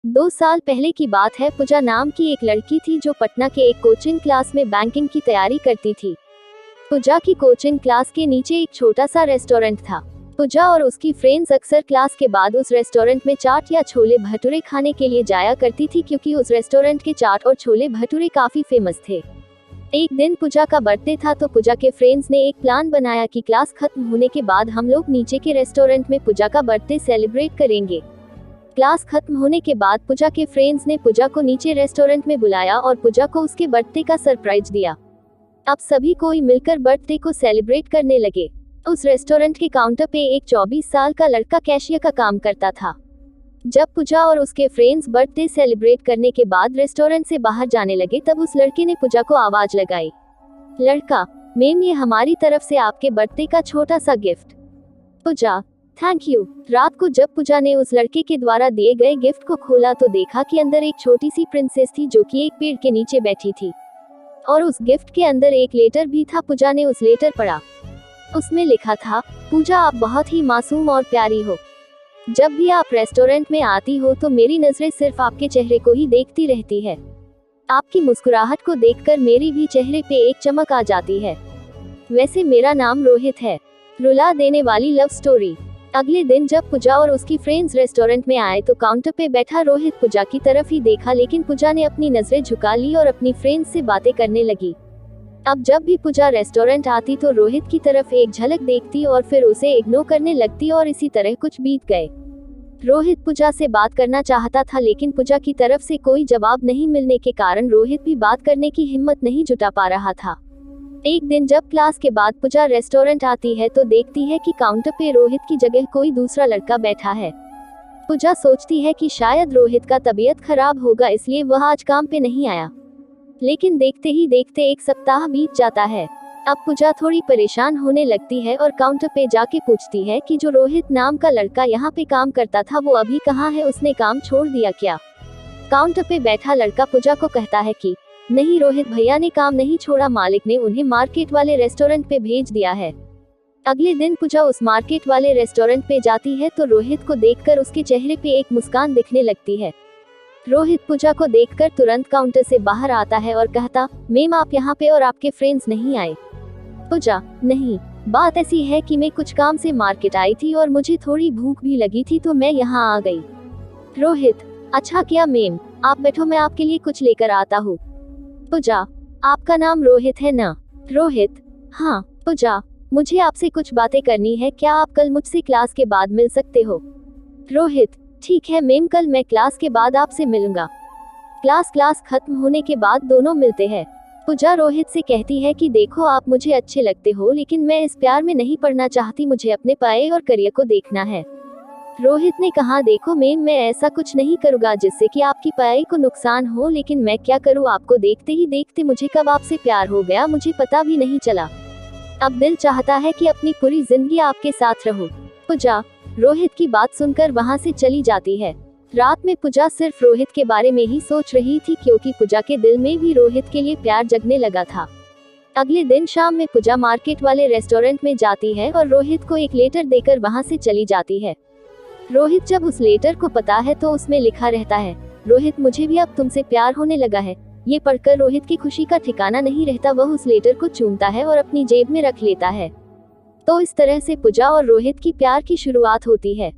2 साल पहले की बात है। पूजा नाम की एक लड़की थी जो पटना के एक कोचिंग क्लास में बैंकिंग की तैयारी करती थी। पूजा की कोचिंग क्लास के नीचे एक छोटा सा रेस्टोरेंट था। पूजा और उसकी फ्रेंड्स अक्सर क्लास के बाद उस रेस्टोरेंट में चाट या छोले भटूरे खाने के लिए जाया करती थी, क्योंकि उस रेस्टोरेंट के चाट और छोले भटूरे काफी फेमस थे। एक दिन पूजा का बर्थडे था, तो पूजा के फ्रेंड्स ने एक प्लान बनाया कि क्लास खत्म होने के बाद हम लोग नीचे के रेस्टोरेंट में पूजा का बर्थडे सेलिब्रेट करेंगे। क्लास खत्म होने के बाद पूजा के फ्रेंड्स ने पूजा को नीचे रेस्टोरेंट में बुलाया और पूजा को उसके बर्थडे का सरप्राइज दिया। अब सभी कोई मिलकर बर्थडे को सेलिब्रेट करने लगे। उस रेस्टोरेंट के काउंटर पे एक 24 साल का लड़का कैशियर का काम करता था। जब पूजा और उसके फ्रेंड्स बर्थडे सेलिब्रेट करने के बाद रेस्टोरेंट से बाहर जाने लगे, तब उस लड़के ने पूजा को आवाज लगाई। लड़का: मैम, ये हमारी तरफ से आपके बर्थडे का छोटा सा गिफ्ट। Puja: thank you. रात को जब पूजा ने उस लड़के के द्वारा दिए गए गिफ्ट को खोला तो देखा कि अंदर एक छोटी सी प्रिंसेस थी, जो कि एक पेड़ के नीचे बैठी थी, और उस गिफ्ट के अंदर एक लेटर भी था। पूजा ने उस लेटर पढ़ा। उसमें लिखा था: पूजा, आप बहुत ही मासूम और प्यारी हो। जब भी आप रेस्टोरेंट में आती हो तो मेरी नजरें सिर्फ आपके चेहरे को ही देखती रहती है। आपकी मुस्कुराहट को देखकर मेरी भी चेहरे पे एक चमक आ जाती है। वैसे मेरा नाम रोहित है। रुला देने वाली लव स्टोरी। अगले दिन जब पूजा और उसकी फ्रेंड्स रेस्टोरेंट में आए तो काउंटर पे बैठा रोहित पूजा की तरफ ही देखा, लेकिन पूजा ने अपनी नजरें झुका ली और अपनी फ्रेंड्स से बातें करने लगी। अब जब भी पूजा रेस्टोरेंट आती तो रोहित की तरफ एक झलक देखती और फिर उसे इग्नोर करने लगती, और इसी तरह कुछ बीत गए। रोहित पूजा से बात करना चाहता था, लेकिन पूजा की तरफ से कोई जवाब नहीं मिलने के कारण रोहित भी बात करने की हिम्मत नहीं जुटा पा रहा था। एक दिन जब क्लास के बाद पूजा रेस्टोरेंट आती है तो देखती है कि काउंटर पे रोहित की जगह कोई दूसरा लड़का बैठा है। पूजा सोचती है कि शायद रोहित का तबीयत खराब होगा, इसलिए वह आज काम पे नहीं आया। लेकिन देखते ही देखते 1 सप्ताह बीत जाता है। अब पूजा थोड़ी परेशान होने लगती है और काउंटर पे जाके पूछती है कि जो रोहित नाम का लड़का यहाँ पे काम करता था वो अभी कहाँ है, उसने काम छोड़ दिया क्या? काउंटर पे बैठा लड़का पूजा को कहता है कि नहीं, रोहित भैया ने काम नहीं छोड़ा, मालिक ने उन्हें मार्केट वाले रेस्टोरेंट पे भेज दिया है। अगले दिन पूजा उस मार्केट वाले रेस्टोरेंट पे जाती है तो रोहित को देखकर उसके चेहरे पे एक मुस्कान दिखने लगती है। रोहित पूजा को देखकर तुरंत काउंटर से बाहर आता है और कहता: मैम, आप यहाँ पे और आपके फ्रेंड्स नहीं आए? पूजा: नहीं, बात ऐसी है कि मैं कुछ काम से मार्केट आई थी और मुझे थोड़ी भूख भी लगी थी तो मैं यहाँ आ गई। रोहित: अच्छा किया मैम, आप बैठो, मैं आपके लिए कुछ लेकर आता हूँ। पूजा: आपका नाम रोहित है ना? रोहित: हाँ। पूजा: मुझे आपसे कुछ बातें करनी है, क्या आप कल मुझसे क्लास के बाद मिल सकते हो? रोहित: ठीक है मैम, कल मैं क्लास के बाद आपसे मिलूंगा। क्लास खत्म होने के बाद दोनों मिलते हैं। पूजा रोहित से कहती है कि देखो, आप मुझे अच्छे लगते हो, लेकिन मैं इस प्यार में नहीं पड़ना चाहती, मुझे अपने पाए और करियर को देखना है। रोहित ने कहा: देखो मैम, मैं ऐसा कुछ नहीं करूँगा जिससे कि आपकी पढ़ाई को नुकसान हो, लेकिन मैं क्या करूँ, आपको देखते ही देखते मुझे कब आपसे प्यार हो गया मुझे पता भी नहीं चला। अब दिल चाहता है कि अपनी पूरी जिंदगी आपके साथ रहूं। पूजा रोहित की बात सुनकर वहां से चली जाती है। रात में पूजा सिर्फ रोहित के बारे में ही सोच रही थी, क्योंकि पूजा के दिल में भी रोहित के लिए प्यार जगने लगा था। अगले दिन शाम में पूजा मार्केट वाले रेस्टोरेंट में जाती है और रोहित को एक लेटर देकर वहां से चली जाती है। रोहित जब उस लेटर को पता है तो उसमें लिखा रहता है: रोहित, मुझे भी अब तुमसे प्यार होने लगा है। ये पढ़कर रोहित की खुशी का ठिकाना नहीं रहता, वह उस लेटर को चूमता है और अपनी जेब में रख लेता है। तो इस तरह से पूजा और रोहित की प्यार की शुरुआत होती है।